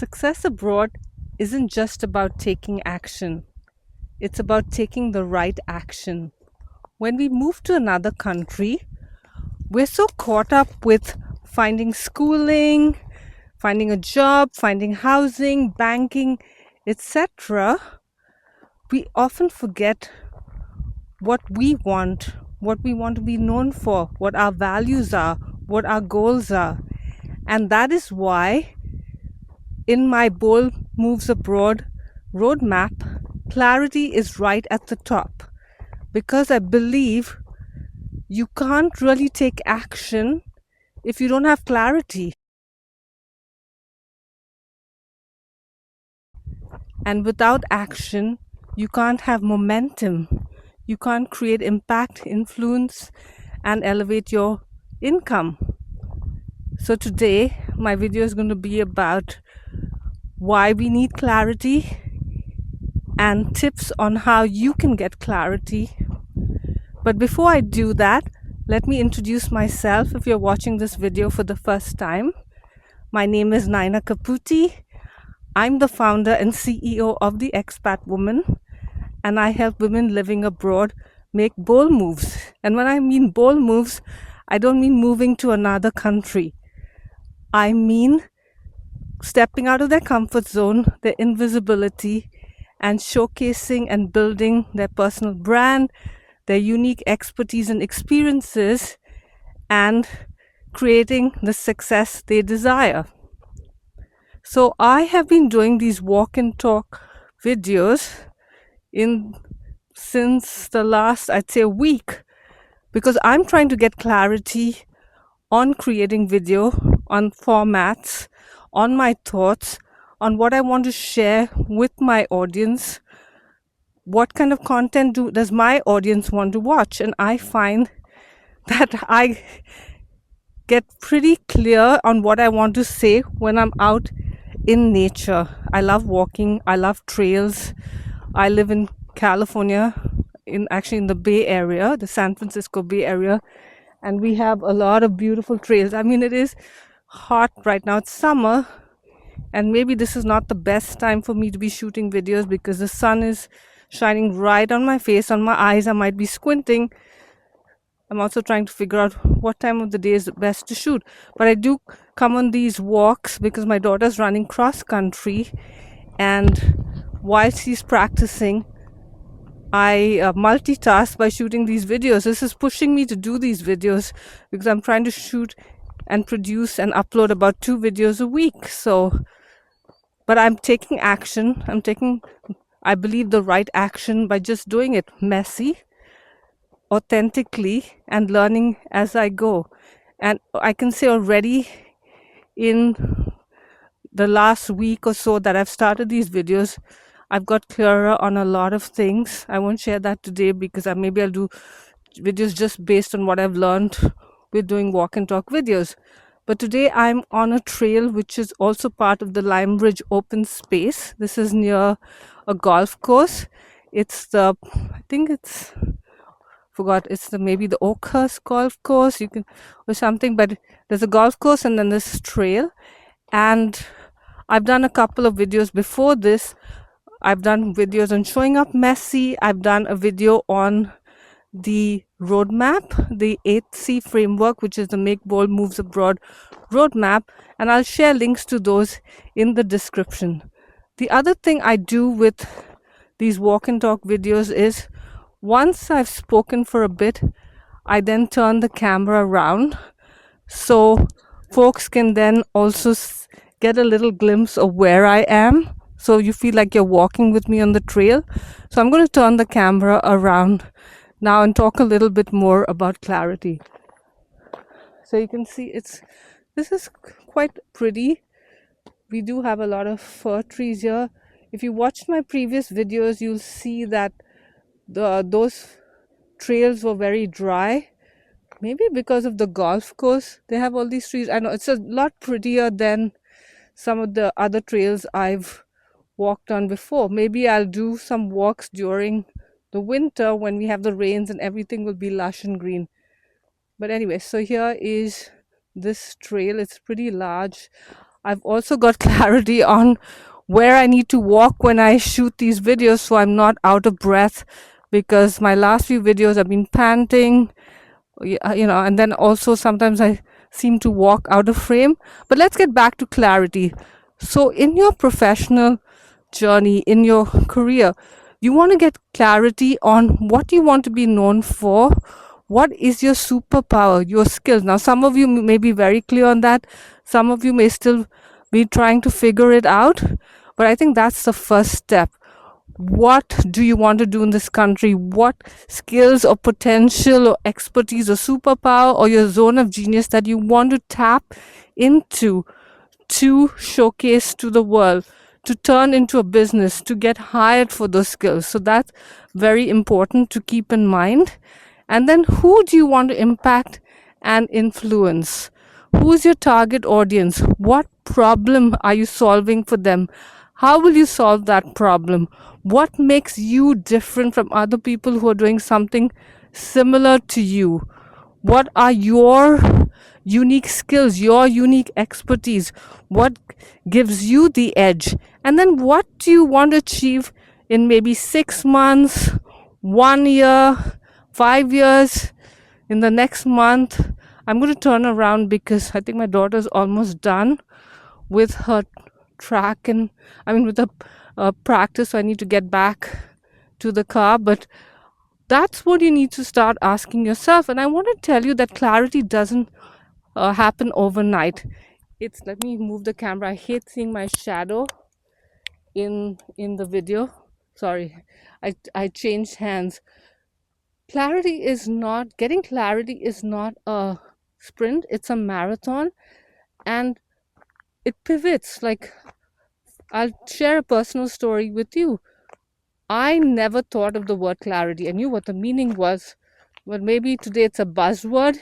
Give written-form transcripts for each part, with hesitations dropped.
Success abroad isn't just about taking action, it's about taking the right action. When we move to another country, we're so caught up with finding schooling, finding a job, finding housing, banking, etc. We often forget what we want to be known for, what our values are, what our goals are. And that is why in my Bold Moves Abroad roadmap, clarity is right at the top, because I believe you can't really take action if you don't have clarity. And without action, you can't have momentum. You can't create impact, influence, and elevate your income. So today, my video is going to be about why we need clarity and tips on how you can get clarity. But before I do that, let me introduce myself if you're watching this video for the first time. My name is Naina Kaputi. I'm the founder and CEO of the Expat Woman, and I help women living abroad make bold moves. And when I mean bold moves, I don't mean moving to another country. I mean stepping out of their comfort zone, their invisibility, and showcasing and building their personal brand, their unique expertise and experiences, and creating the success they desire. So I have been doing these walk and talk videos since the last, I'd say, week, because I'm trying to get clarity on creating video, on formats, on my thoughts, on what I want to share with my audience. What kind of content does my audience want to watch? And I find that I get pretty clear on what I want to say when I'm out in nature. I love walking. I love trails. I live in California, in the Bay Area, the San Francisco Bay Area, and we have a lot of beautiful trails. I mean, it is hot right now. It's summer, and maybe this is not the best time for me to be shooting videos because the sun is shining right on my face, on my eyes. I might be squinting. I'm also trying to figure out what time of the day is best to shoot. But I do come on these walks because my daughter's running cross country, and while she's practicing, I multitask by shooting these videos. This is pushing me to do these videos because I'm trying to shoot and produce and upload about 2 videos a week. But I'm taking action. I believe, the right action by just doing it messy, authentically, and learning as I go. And I can say already in the last week or so that I've started these videos, I've got clearer on a lot of things. I won't share that today because maybe I'll do videos just based on what I've learned with doing walk and talk videos. But today I'm on a trail which is also part of the Lime Ridge open space. This is near a golf course. It's maybe the Oakhurst golf course, or something, but there's a golf course and then this trail. And I've done a couple of videos before this. I've done videos on showing up messy. I've done a video on the roadmap, the 8C framework, which is the Make Bold Moves Abroad roadmap, and I'll share links to those in the description. The other thing I do with these walk and talk videos is once I've spoken for a bit, I then turn the camera around so folks can then also get a little glimpse of where I am, so you feel like you're walking with me on the trail. So I'm going to turn the camera around now and talk a little bit more about clarity. So you can see this is quite pretty. We do have a lot of fir trees here. If you watched my previous videos, you'll see that those trails were very dry. Maybe because of the golf course, they have all these trees. I know it's a lot prettier than some of the other trails I've walked on before. Maybe I'll do some walks during the winter when we have the rains and everything will be lush and green. But anyway, so here is this trail. It's pretty large. I've also got clarity on where I need to walk when I shoot these videos so I'm not out of breath, because my last few videos I've been panting, and then also sometimes I seem to walk out of frame. But let's get back to clarity. So, in your professional journey, in your career, you want to get clarity on what you want to be known for. What is your superpower, your skills? Now, some of you may be very clear on that, some of you may still be trying to figure it out, but I think that's the first step. What do you want to do in this country? What skills or potential or expertise or superpower or your zone of genius that you want to tap into to showcase to the world, to turn into a business, to get hired for those skills? So that's very important to keep in mind. And then, who do you want to impact and influence? Who's your target audience? What problem are you solving for them? How will you solve that problem? What makes you different from other people who are doing something similar to you? What are your unique skills, your unique expertise? What gives you the edge? And then, what do you want to achieve in maybe 6 months, 1 year, 5 years, in the next month? I'm going to turn around because I think my daughter's almost done with her track, and I mean with the practice, so I need to get back to the car. But that's what you need to start asking yourself. And I want to tell you that clarity doesn't happen overnight. It's, let me move the camera. I hate seeing my shadow in the video. Sorry, I changed hands. Getting clarity is not a sprint, it's a marathon, and it pivots. Like, I'll share a personal story with you. I never thought of the word clarity. I knew what the meaning was, but maybe today it's a buzzword.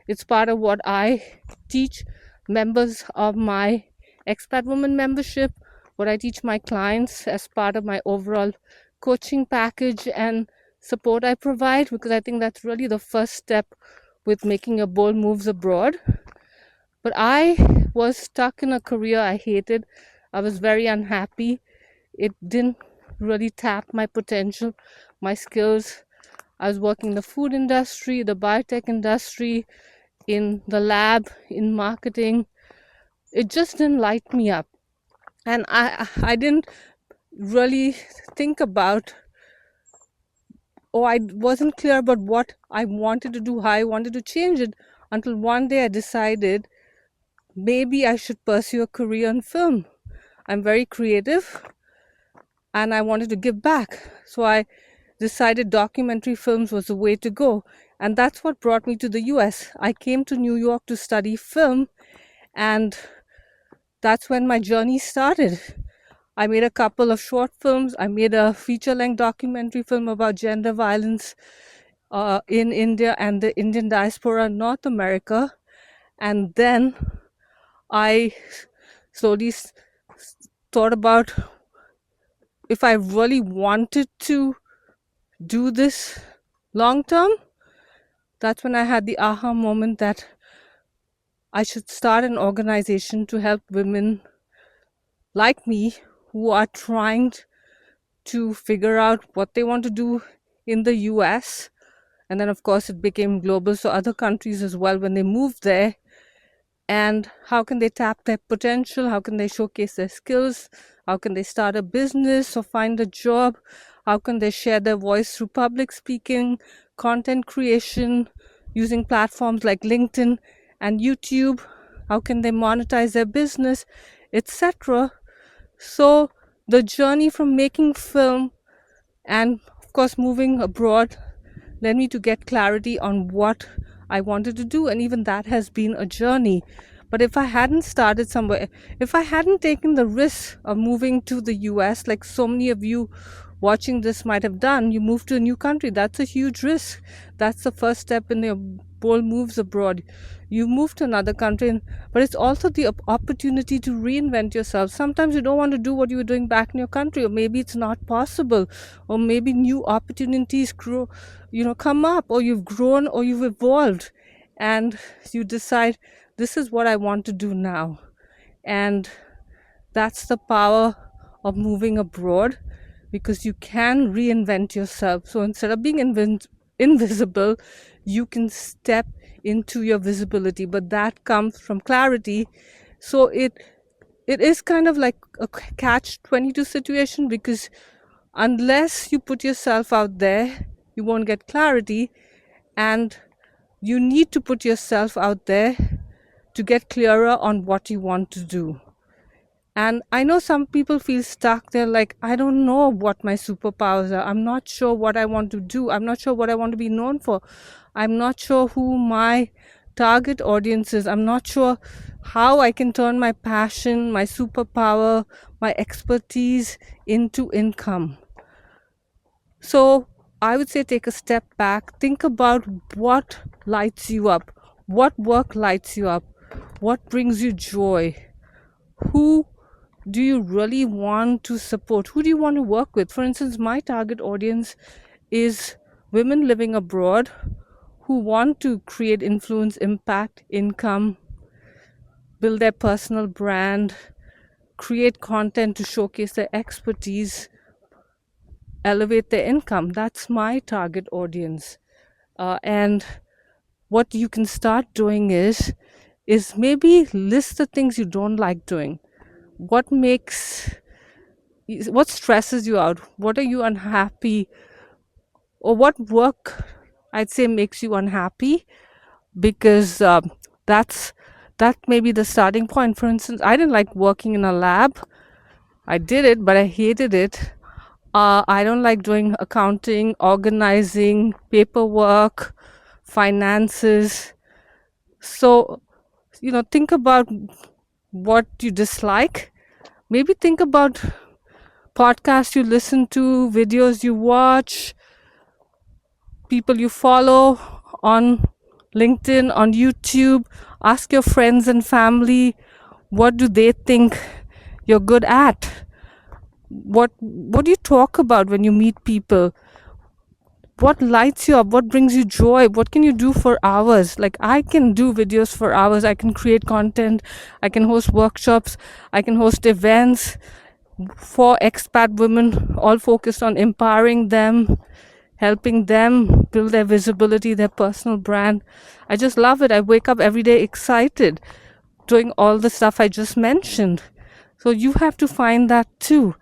It's part of what I teach members of my Expat Woman membership, what I teach my clients as part of my overall coaching package and support I provide, because I think that's really the first step with making your bold moves abroad. But I was stuck in a career I hated. I was very unhappy. It didn't really tap my potential, my skills. I was working in the food industry, the biotech industry, in the lab, in marketing. It just didn't light me up. And I didn't really think about, or I wasn't clear about what I wanted to do, how I wanted to change it, until one day I decided maybe I should pursue a career in film. I'm very creative and I wanted to give back. So I decided documentary films was the way to go. And that's what brought me to the US. I came to New York to study film, and that's when my journey started. I made a couple of short films. I made a feature-length documentary film about gender violence in India and the Indian diaspora in North America. And then I slowly thought about if I really wanted to do this long term. That's when I had the aha moment that I should start an organization to help women like me who are trying to figure out what they want to do in the US. And then, of course, it became global, so other countries as well, when they move there. And how can they tap their potential? How can they showcase their skills? How can they start a business or find a job? How can they share their voice through public speaking, content creation, using platforms like LinkedIn and YouTube? How can they monetize their business, etc.? So the journey from making film and, of course, moving abroad led me to get clarity on what I wanted to do, and even that has been a journey. But if I hadn't started somewhere, if I hadn't taken the risk of moving to the US, like so many of you watching this might have done, you move to a new country, that's a huge risk. That's the first step in your bold moves abroad. You move to another country, but it's also the opportunity to reinvent yourself. Sometimes you don't want to do what you were doing back in your country, or maybe it's not possible, or maybe new opportunities come up, or you've grown or you've evolved, and you decide this is what I want to do now. And that's the power of moving abroad, because you can reinvent yourself. So instead of being invisible, you can step into your visibility, but that comes from clarity. So it is kind of like a catch 22 situation, because unless you put yourself out there, you won't get clarity, and you need to put yourself out there to get clearer on what you want to do. And I know some people feel stuck. They're like, I don't know what my superpowers are. I'm not sure what I want to do. I'm not sure what I want to be known for. I'm not sure who my target audience is. I'm not sure how I can turn my passion, my superpower, my expertise into income. So I would say take a step back, think about what lights you up, what work lights you up, what brings you joy, who do you really want to support, who do you want to work with. For instance, my target audience is women living abroad who want to create influence, impact, income, build their personal brand, create content to showcase their expertise, elevate their income. That's my target audience. And what you can start doing is maybe list the things you don't like doing. What stresses you out? What are you unhappy, or what work I'd say makes you unhappy? Because that's that may be the starting point. For instance, I didn't like working in a lab. I did it, but I hated it. I don't like doing accounting, organizing, paperwork, finances. So, think about what you dislike. Maybe think about podcasts you listen to, videos you watch, people you follow on LinkedIn, on YouTube. Ask your friends and family, what do they think you're good at? What do you talk about when you meet people? What lights you up? What brings you joy? What can you do for hours? Like, I can do videos for hours. I can create content. I can host workshops. I can host events for expat women, all focused on empowering them, helping them build their visibility, their personal brand. I just love it. I wake up every day excited, doing all the stuff I just mentioned. So you have to find that too.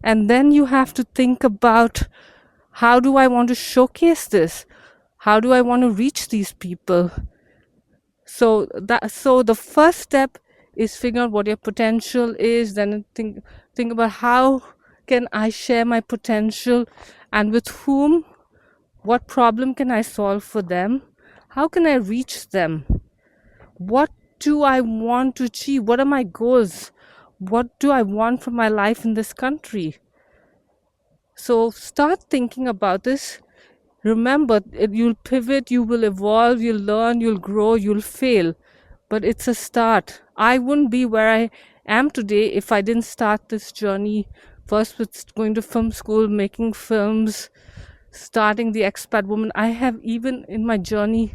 And then you have to think about, how do I want to showcase this? How do I want to reach these people? So the first step is figure out what your potential is. Then think about, how can I share my potential, and with whom? What problem can I solve for them? How can I reach them? What do I want to achieve? What are my goals? What do I want from my life in this country? So start thinking about this. Remember, you'll pivot, you will evolve, you'll learn, you'll grow, you'll fail. But it's a start. I wouldn't be where I am today if I didn't start this journey first with going to film school, making films, starting the Expat Woman. I have, even in my journey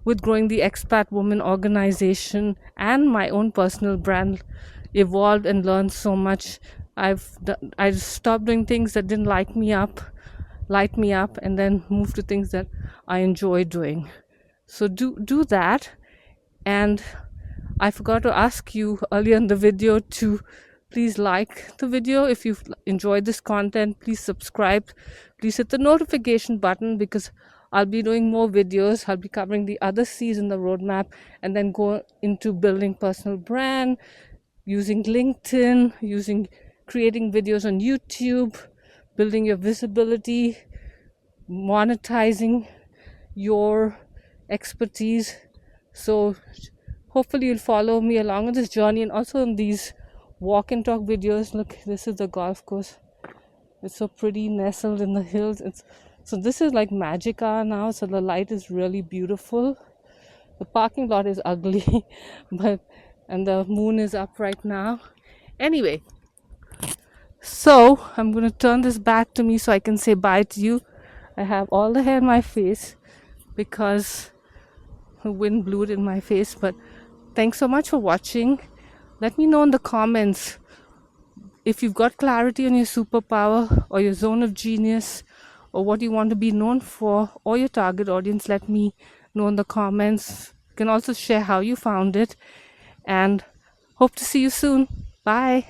with growing the Expat Woman organization and my own personal brand, evolved and learned so much. I stopped doing things that didn't light me up, and then moved to things that I enjoy doing. So do that. And I forgot to ask you earlier in the video to please like the video. If you've enjoyed this content, please subscribe. Please hit the notification button, because I'll be doing more videos. I'll be covering the other C's in the roadmap, and then go into building personal brand, using LinkedIn, creating videos on YouTube, building your visibility, monetizing your expertise. So hopefully you'll follow me along on this journey, and also in these walk and talk videos. Look, this is the golf course. It's so pretty, nestled in the hills. So this is like magic hour now, so the light is really beautiful. The parking lot is ugly, and the moon is up right now. Anyway, so I'm going to turn this back to me so I can say bye to you. I have all the hair in my face because the wind blew it in my face. But thanks so much for watching. Let me know in the comments if you've got clarity on your superpower or your zone of genius or what you want to be known for or your target audience. Let me know in the comments. You can also share how you found it, and hope to see you soon. Bye.